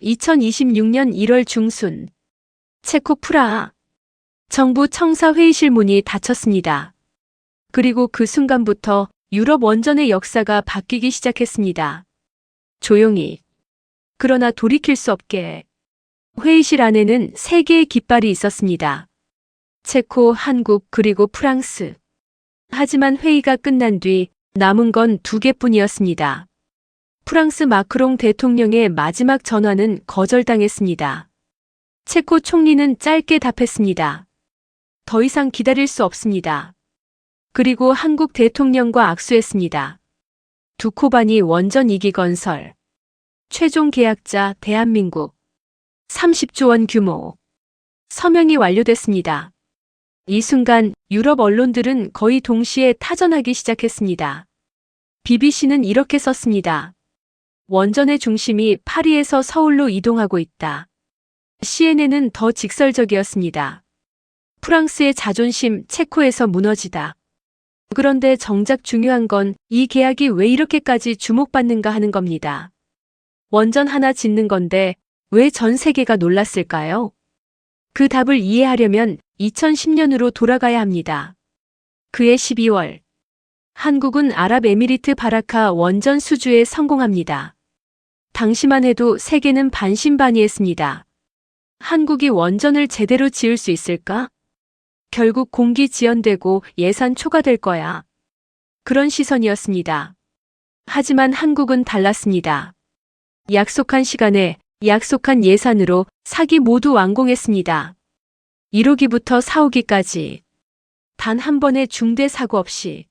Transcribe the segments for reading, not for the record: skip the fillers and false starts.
2026년 1월 중순 체코 프라하 정부 청사 회의실 문이 닫혔습니다. 그리고 그 순간부터 유럽 원전의 역사가 바뀌기 시작했습니다. 조용히. 그러나 돌이킬 수 없게. 회의실 안에는 3개의 깃발이 있었습니다. 체코, 한국, 그리고 프랑스. 하지만 회의가 끝난 뒤 남은 건 2개뿐이었습니다. 프랑스 마크롱 대통령의 마지막 전화는 거절당했습니다. 체코 총리는 짧게 답했습니다. 더 이상 기다릴 수 없습니다. 그리고 한국 대통령과 악수했습니다. 두코바니 원전 2기 건설. 최종 계약자 대한민국. 30조 원 규모. 서명이 완료됐습니다. 이 순간 유럽 언론들은 거의 동시에 타전하기 시작했습니다. BBC는 이렇게 썼습니다. 원전의 중심이 파리에서 서울로 이동하고 있다. CNN은 더 직설적이었습니다. 프랑스의 자존심 체코에서 무너지다. 그런데 정작 중요한 건 이 계약이 왜 이렇게까지 주목받는가 하는 겁니다. 원전 하나 짓는 건데 왜 전 세계가 놀랐을까요? 그 답을 이해하려면 2010년으로 돌아가야 합니다. 그해 12월. 한국은 아랍에미리트 바라카 원전 수주에 성공합니다. 당시만 해도 세계는 반신반의했습니다. 한국이 원전을 제대로 지을 수 있을까? 결국 공기 지연되고 예산 초과될 거야. 그런 시선이었습니다. 하지만 한국은 달랐습니다. 약속한 시간에 약속한 예산으로 4기 모두 완공했습니다. 1호기부터 4호기까지 단 한 번의 중대 사고 없이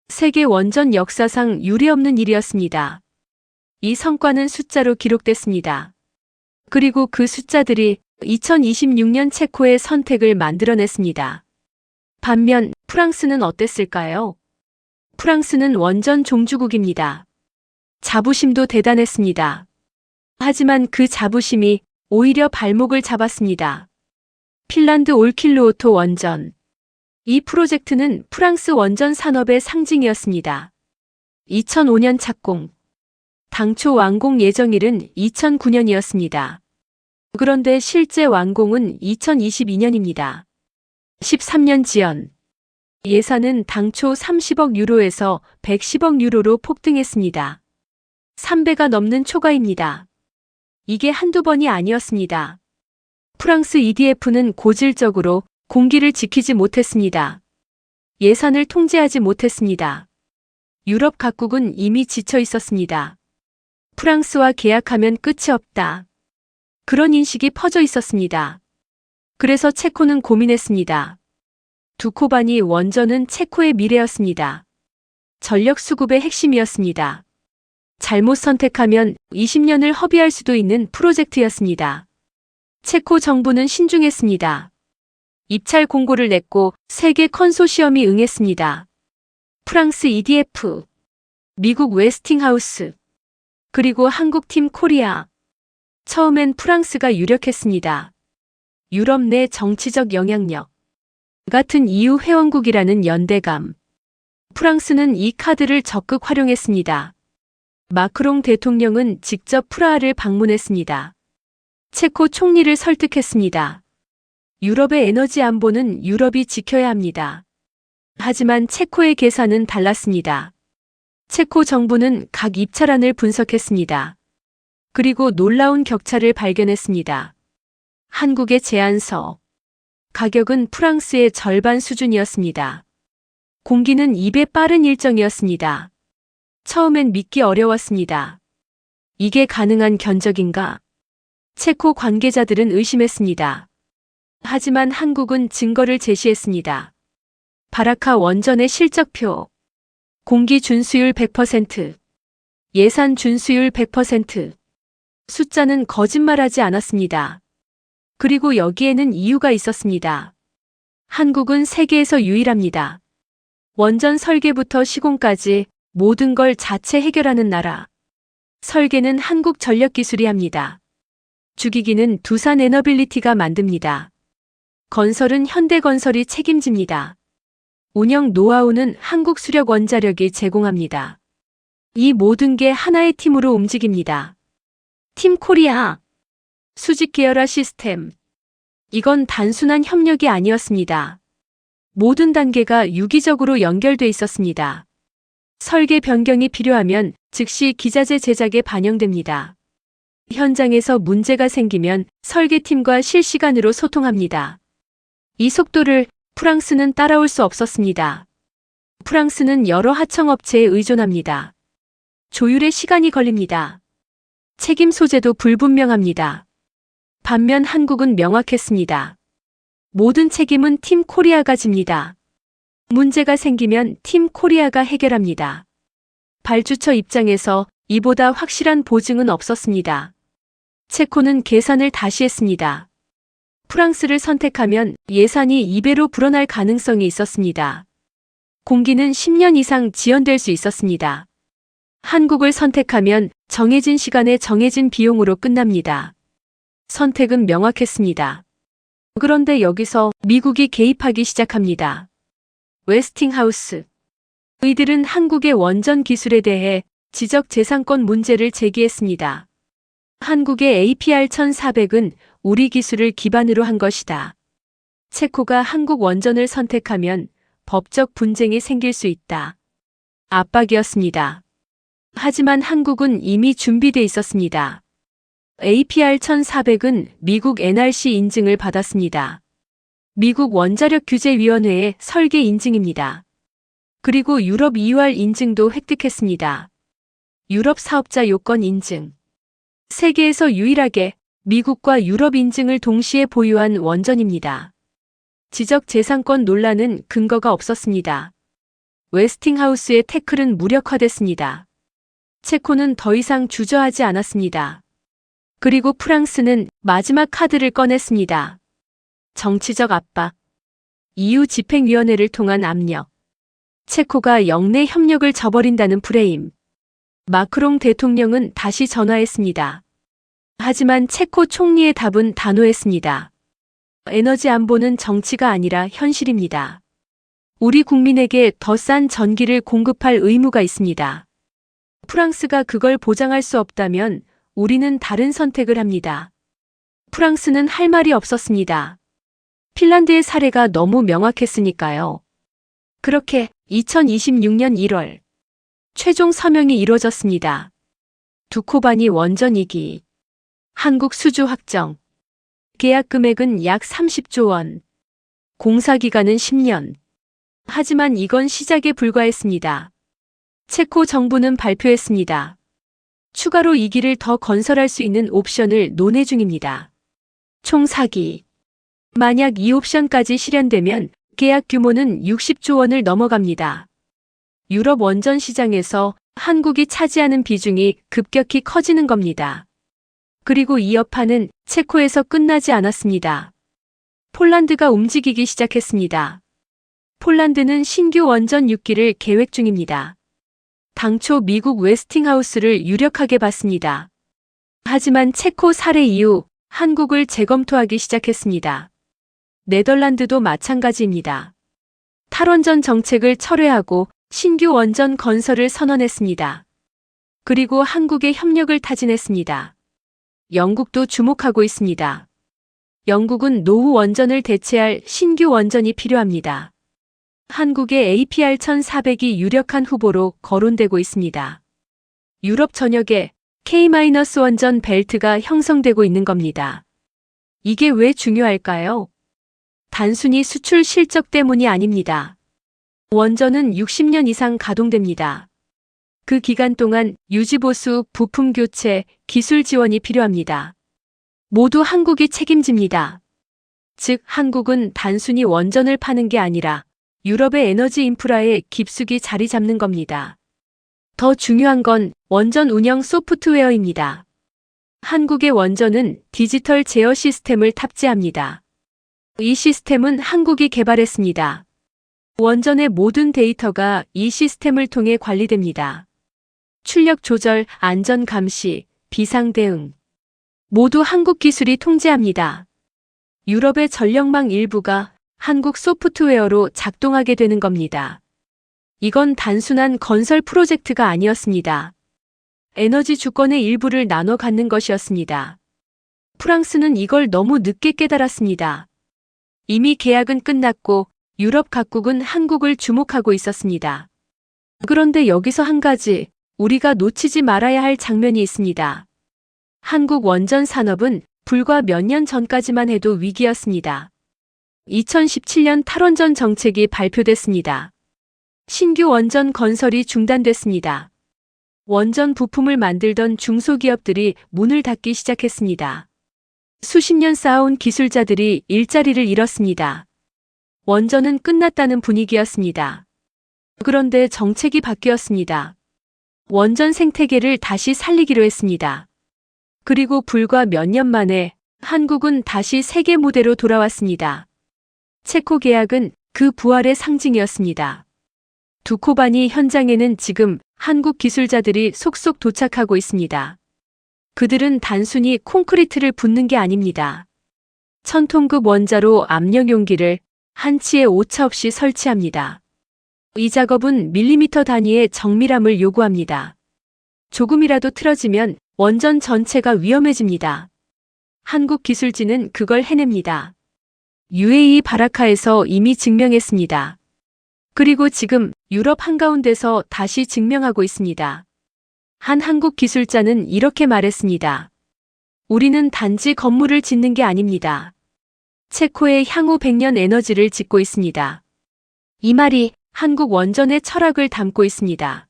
세계 원전 역사상 유례없는 일이었습니다. 이 성과는 숫자로 기록됐습니다. 그리고 그 숫자들이 2026년 체코의 선택을 만들어냈습니다. 반면 프랑스는 어땠을까요? 프랑스는 원전 종주국입니다. 자부심도 대단했습니다. 하지만 그 자부심이 오히려 발목을 잡았습니다. 핀란드 올킬루오토 원전. 이 프로젝트는 프랑스 원전 산업의 상징이었습니다. 2005년 착공. 당초 완공 예정일은 2009년이었습니다. 그런데 실제 완공은 2022년입니다. 13년 지연. 예산은 당초 30억 유로에서 110억 유로로 폭등했습니다. 3배가 넘는 초과입니다. 이게 한두 번이 아니었습니다. 프랑스 EDF는 고질적으로 공기를 지키지 못했습니다. 예산을 통제하지 못했습니다. 유럽 각국은 이미 지쳐 있었습니다. 프랑스와 계약하면 끝이 없다. 그런 인식이 퍼져 있었습니다. 그래서 체코는 고민했습니다. 두코바니 원전은 체코의 미래였습니다. 전력 수급의 핵심이었습니다. 잘못 선택하면 20년을 허비할 수도 있는 프로젝트였습니다. 체코 정부는 신중했습니다. 입찰 공고를 냈고 세계 컨소시엄이 응했습니다. 프랑스 EDF, 미국 웨스팅하우스, 그리고 한국팀 코리아. 처음엔 프랑스가 유력했습니다. 유럽 내 정치적 영향력 같은 EU 회원국이라는 연대감. 프랑스는 이 카드를 적극 활용했습니다. 마크롱 대통령은 직접 프라하를 방문했습니다. 체코 총리를 설득했습니다. 유럽의 에너지 안보는 유럽이 지켜야 합니다. 하지만 체코의 계산은 달랐습니다. 체코 정부는 각 입찰안을 분석했습니다. 그리고 놀라운 격차를 발견했습니다. 한국의 제안서. 가격은 프랑스의 절반 수준이었습니다. 공기는 2배 빠른 일정이었습니다. 처음엔 믿기 어려웠습니다. 이게 가능한 견적인가? 체코 관계자들은 의심했습니다. 하지만 한국은 증거를 제시했습니다. 바라카 원전의 실적표. 공기 준수율 100%. 예산 준수율 100%. 숫자는 거짓말하지 않았습니다. 그리고 여기에는 이유가 있었습니다. 한국은 세계에서 유일합니다. 원전 설계부터 시공까지 모든 걸 자체 해결하는 나라. 설계는 한국전력기술이 합니다. 주기기는 두산에너빌리티가 만듭니다. 건설은 현대건설이 책임집니다. 운영 노하우는 한국수력원자력이 제공합니다. 이 모든 게 하나의 팀으로 움직입니다. 팀 코리아. 수직 계열화 시스템. 이건 단순한 협력이 아니었습니다. 모든 단계가 유기적으로 연결돼 있었습니다. 설계 변경이 필요하면 즉시 기자재 제작에 반영됩니다. 현장에서 문제가 생기면 설계팀과 실시간으로 소통합니다. 이 속도를 프랑스는 따라올 수 없었습니다. 프랑스는 여러 하청업체에 의존합니다. 조율에 시간이 걸립니다. 책임 소재도 불분명합니다. 반면 한국은 명확했습니다. 모든 책임은 팀 코리아가 집니다. 문제가 생기면 팀 코리아가 해결합니다. 발주처 입장에서 이보다 확실한 보증은 없었습니다. 체코는 계산을 다시 했습니다. 프랑스를 선택하면 예산이 2배로 불어날 가능성이 있었습니다. 공기는 10년 이상 지연될 수 있었습니다. 한국을 선택하면 정해진 시간에 정해진 비용으로 끝납니다. 선택은 명확했습니다. 그런데 여기서 미국이 개입하기 시작합니다. 웨스팅하우스. 이들은 한국의 원전 기술에 대해 지적재산권 문제를 제기했습니다. 한국의 APR-1400은 우리 기술을 기반으로 한 것이다. 체코가 한국 원전을 선택하면 법적 분쟁이 생길 수 있다. 압박이었습니다. 하지만 한국은 이미 준비돼 있었습니다. APR-1400은 미국 NRC 인증을 받았습니다. 미국 원자력규제위원회의 설계 인증입니다. 그리고 유럽 EUR 인증도 획득했습니다. 유럽 사업자 요건 인증. 세계에서 유일하게 미국과 유럽 인증을 동시에 보유한 원전입니다. 지적재산권 논란은 근거가 없었습니다. 웨스팅하우스의 태클은 무력화됐습니다. 체코는 더 이상 주저하지 않았습니다. 그리고 프랑스는 마지막 카드를 꺼냈습니다. 정치적 압박. EU 집행위원회를 통한 압력. 체코가 영내 협력을 저버린다는 프레임. 마크롱 대통령은 다시 전화했습니다. 하지만 체코 총리의 답은 단호했습니다. 에너지 안보는 정치가 아니라 현실입니다. 우리 국민에게 더 싼 전기를 공급할 의무가 있습니다. 프랑스가 그걸 보장할 수 없다면 우리는 다른 선택을 합니다. 프랑스는 할 말이 없었습니다. 핀란드의 사례가 너무 명확했으니까요. 그렇게 2026년 1월 최종 서명이 이루어졌습니다. 두코바니 원전 2기. 한국 수주 확정. 계약 금액은 약 30조 원. 공사 기간은 10년. 하지만 이건 시작에 불과했습니다. 체코 정부는 발표했습니다. 추가로 2기를 더 건설할 수 있는 옵션을 논의 중입니다. 총 4기. 만약 이 옵션까지 실현되면 계약 규모는 60조 원을 넘어갑니다. 유럽 원전 시장에서 한국이 차지하는 비중이 급격히 커지는 겁니다. 그리고 이 여파는 체코에서 끝나지 않았습니다. 폴란드가 움직이기 시작했습니다. 폴란드는 신규 원전 6기를 계획 중입니다. 당초 미국 웨스팅하우스를 유력하게 봤습니다. 하지만 체코 사례 이후 한국을 재검토하기 시작했습니다. 네덜란드도 마찬가지입니다. 탈원전 정책을 철회하고 신규 원전 건설을 선언했습니다. 그리고 한국의 협력을 타진했습니다. 영국도 주목하고 있습니다. 영국은 노후 원전을 대체할 신규 원전이 필요합니다. 한국의 APR-1400이 유력한 후보로 거론되고 있습니다. 유럽 전역에 K-원전 벨트가 형성되고 있는 겁니다. 이게 왜 중요할까요? 단순히 수출 실적 때문이 아닙니다. 원전은 60년 이상 가동됩니다. 그 기간 동안 유지보수, 부품 교체, 기술 지원이 필요합니다. 모두 한국이 책임집니다. 즉, 한국은 단순히 원전을 파는 게 아니라 유럽의 에너지 인프라에 깊숙이 자리 잡는 겁니다. 더 중요한 건 원전 운영 소프트웨어입니다. 한국의 원전은 디지털 제어 시스템을 탑재합니다. 이 시스템은 한국이 개발했습니다. 원전의 모든 데이터가 이 시스템을 통해 관리됩니다. 출력 조절, 안전 감시, 비상 대응. 모두 한국 기술이 통제합니다. 유럽의 전력망 일부가 한국 소프트웨어로 작동하게 되는 겁니다. 이건 단순한 건설 프로젝트가 아니었습니다. 에너지 주권의 일부를 나눠 갖는 것이었습니다. 프랑스는 이걸 너무 늦게 깨달았습니다. 이미 계약은 끝났고 유럽 각국은 한국을 주목하고 있었습니다. 그런데 여기서 한 가지 우리가 놓치지 말아야 할 장면이 있습니다. 한국 원전 산업은 불과 몇 년 전까지만 해도 위기였습니다. 2017년 탈원전 정책이 발표됐습니다. 신규 원전 건설이 중단됐습니다. 원전 부품을 만들던 중소기업들이 문을 닫기 시작했습니다. 수십 년 쌓아온 기술자들이 일자리를 잃었습니다. 원전은 끝났다는 분위기였습니다. 그런데 정책이 바뀌었습니다. 원전 생태계를 다시 살리기로 했습니다. 그리고 불과 몇 년 만에 한국은 다시 세계 무대로 돌아왔습니다. 체코 계약은 그 부활의 상징이었습니다. 두코바니 현장에는 지금 한국 기술자들이 속속 도착하고 있습니다. 그들은 단순히 콘크리트를 붓는 게 아닙니다. 1000톤급 원자로 압력 용기를 한치의 오차 없이 설치합니다. 이 작업은 밀리미터 단위의 정밀함을 요구합니다. 조금이라도 틀어지면 원전 전체가 위험해집니다. 한국 기술진은 그걸 해냅니다. UAE 바라카에서 이미 증명했습니다. 그리고 지금 유럽 한가운데서 다시 증명하고 있습니다. 한 한국 기술자는 이렇게 말했습니다. 우리는 단지 건물을 짓는 게 아닙니다. 체코의 향후 100년 에너지를 짓고 있습니다. 이 말이 한국 원전의 철학을 담고 있습니다.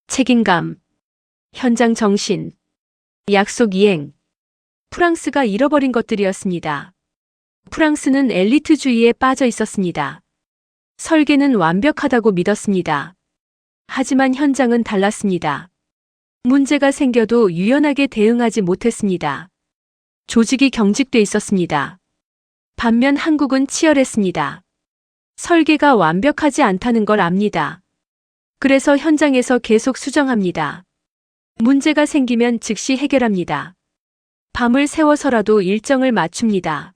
책임감, 현장 정신, 약속 이행. 프랑스가 잃어버린 것들이었습니다. 프랑스는 엘리트주의에 빠져 있었습니다. 설계는 완벽하다고 믿었습니다. 하지만 현장은 달랐습니다. 문제가 생겨도 유연하게 대응하지 못했습니다. 조직이 경직돼 있었습니다. 반면 한국은 치열했습니다. 설계가 완벽하지 않다는 걸 압니다. 그래서 현장에서 계속 수정합니다. 문제가 생기면 즉시 해결합니다. 밤을 새워서라도 일정을 맞춥니다.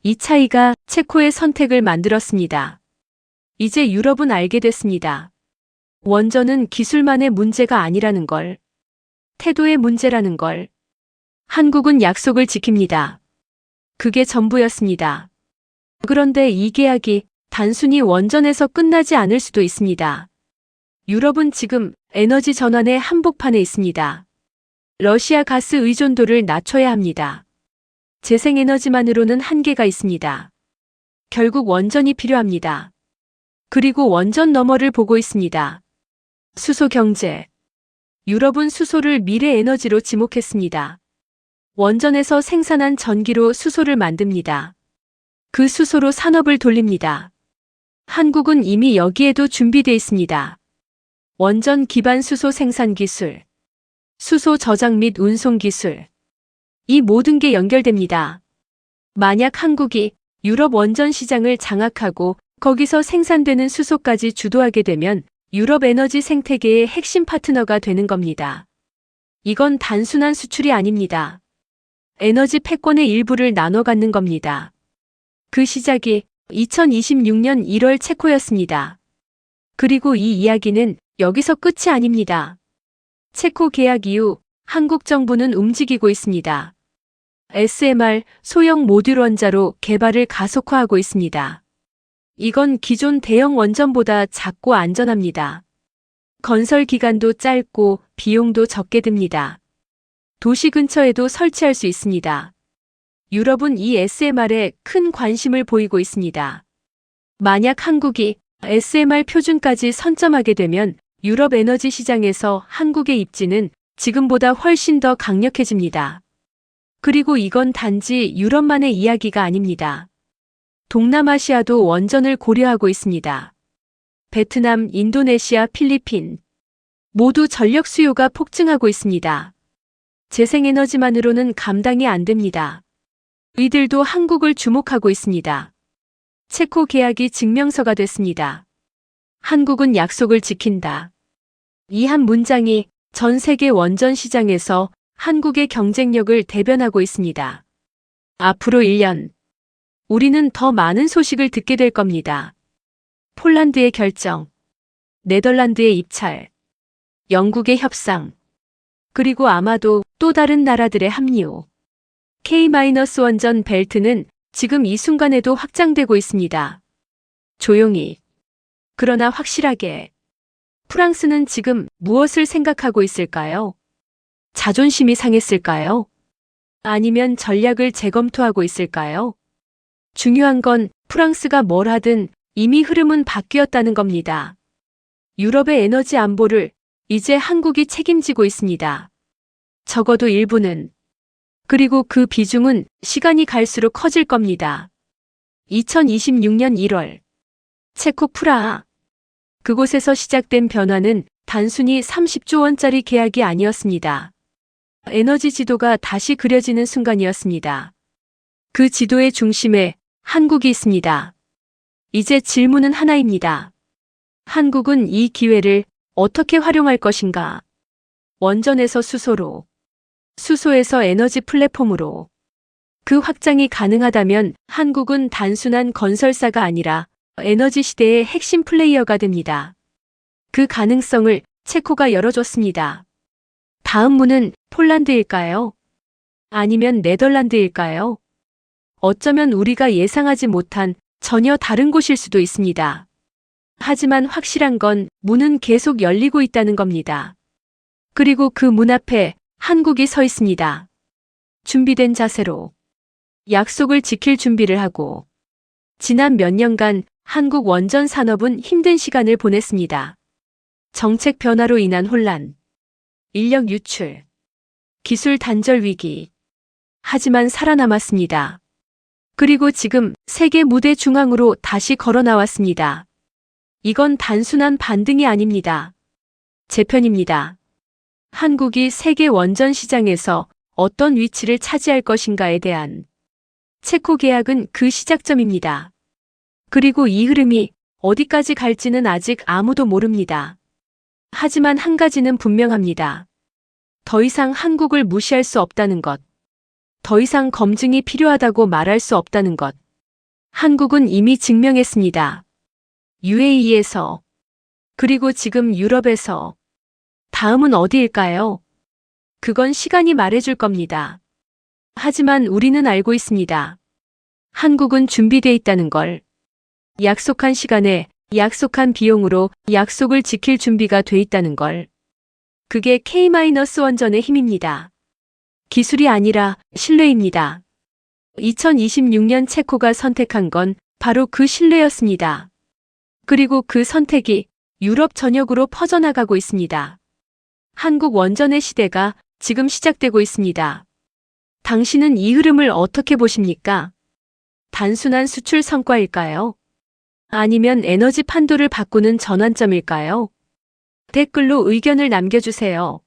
이 차이가 체코의 선택을 만들었습니다. 이제 유럽은 알게 됐습니다. 원전은 기술만의 문제가 아니라는 걸, 태도의 문제라는 걸. 한국은 약속을 지킵니다. 그게 전부였습니다. 그런데 이 계약이 단순히 원전에서 끝나지 않을 수도 있습니다. 유럽은 지금 에너지 전환의 한복판에 있습니다. 러시아 가스 의존도를 낮춰야 합니다. 재생에너지만으로는 한계가 있습니다. 결국 원전이 필요합니다. 그리고 원전 너머를 보고 있습니다. 수소 경제. 유럽은 수소를 미래 에너지로 지목했습니다. 원전에서 생산한 전기로 수소를 만듭니다. 그 수소로 산업을 돌립니다. 한국은 이미 여기에도 준비되어 있습니다. 원전 기반 수소 생산 기술, 수소 저장 및 운송 기술. 이 모든 게 연결됩니다. 만약 한국이 유럽 원전 시장을 장악하고 거기서 생산되는 수소까지 주도하게 되면 유럽 에너지 생태계의 핵심 파트너가 되는 겁니다. 이건 단순한 수출이 아닙니다. 에너지 패권의 일부를 나눠 갖는 겁니다. 그 시작이 2026년 1월 체코였습니다. 그리고 이 이야기는 여기서 끝이 아닙니다. 체코 계약 이후 한국 정부는 움직이고 있습니다. SMR 소형 모듈 원자로 개발을 가속화하고 있습니다. 이건 기존 대형 원전보다 작고 안전합니다. 건설 기간도 짧고 비용도 적게 듭니다. 도시 근처에도 설치할 수 있습니다. 유럽은 이 SMR에 큰 관심을 보이고 있습니다. 만약 한국이 SMR 표준까지 선점하게 되면 유럽 에너지 시장에서 한국의 입지는 지금보다 훨씬 더 강력해집니다. 그리고 이건 단지 유럽만의 이야기가 아닙니다. 동남아시아도 원전을 고려하고 있습니다. 베트남, 인도네시아, 필리핀 모두 전력 수요가 폭증하고 있습니다. 재생에너지만으로는 감당이 안 됩니다. 이들도 한국을 주목하고 있습니다. 체코 계약이 증명서가 됐습니다. 한국은 약속을 지킨다. 이 한 문장이 전 세계 원전 시장에서 한국의 경쟁력을 대변하고 있습니다. 앞으로 1년, 우리는 더 많은 소식을 듣게 될 겁니다. 폴란드의 결정, 네덜란드의 입찰, 영국의 협상, 그리고 아마도 또 다른 나라들의 합류. K-원전 벨트는 지금 이 순간에도 확장되고 있습니다. 조용히. 그러나 확실하게. 프랑스는 지금 무엇을 생각하고 있을까요? 자존심이 상했을까요? 아니면 전략을 재검토하고 있을까요? 중요한 건 프랑스가 뭘 하든 이미 흐름은 바뀌었다는 겁니다. 유럽의 에너지 안보를 이제 한국이 책임지고 있습니다. 적어도 일부는. 그리고 그 비중은 시간이 갈수록 커질 겁니다. 2026년 1월 체코 프라하. 그곳에서 시작된 변화는 단순히 30조 원짜리 계약이 아니었습니다. 에너지 지도가 다시 그려지는 순간이었습니다. 그 지도의 중심에 한국이 있습니다. 이제 질문은 하나입니다. 한국은 이 기회를 어떻게 활용할 것인가? 원전에서 수소로, 수소에서 에너지 플랫폼으로. 그 확장이 가능하다면 한국은 단순한 건설사가 아니라 에너지 시대의 핵심 플레이어가 됩니다. 그 가능성을 체코가 열어줬습니다. 다음 문은 폴란드일까요? 아니면 네덜란드일까요? 어쩌면 우리가 예상하지 못한 전혀 다른 곳일 수도 있습니다. 하지만 확실한 건 문은 계속 열리고 있다는 겁니다. 그리고 그 문 앞에 한국이 서 있습니다. 준비된 자세로. 약속을 지킬 준비를 하고. 지난 몇 년간 한국 원전 산업은 힘든 시간을 보냈습니다. 정책 변화로 인한 혼란, 인력 유출, 기술 단절 위기. 하지만 살아남았습니다. 그리고 지금 세계 무대 중앙으로 다시 걸어 나왔습니다. 이건 단순한 반등이 아닙니다. 재편입니다. 한국이 세계 원전 시장에서 어떤 위치를 차지할 것인가에 대한 체코 계약은 그 시작점입니다. 그리고 이 흐름이 어디까지 갈지는 아직 아무도 모릅니다. 하지만 한 가지는 분명합니다. 더 이상 한국을 무시할 수 없다는 것. 더 이상 검증이 필요하다고 말할 수 없다는 것. 한국은 이미 증명했습니다. UAE에서. 그리고 지금 유럽에서. 다음은 어디일까요? 그건 시간이 말해줄 겁니다. 하지만 우리는 알고 있습니다. 한국은 준비돼 있다는 걸. 약속한 시간에, 약속한 비용으로 약속을 지킬 준비가 돼 있다는 걸. 그게 K-원전의 힘입니다. 기술이 아니라 신뢰입니다. 2026년 체코가 선택한 건 바로 그 신뢰였습니다. 그리고 그 선택이 유럽 전역으로 퍼져나가고 있습니다. 한국 원전의 시대가 지금 시작되고 있습니다. 당신은 이 흐름을 어떻게 보십니까? 단순한 수출 성과일까요? 아니면 에너지 판도를 바꾸는 전환점일까요? 댓글로 의견을 남겨주세요.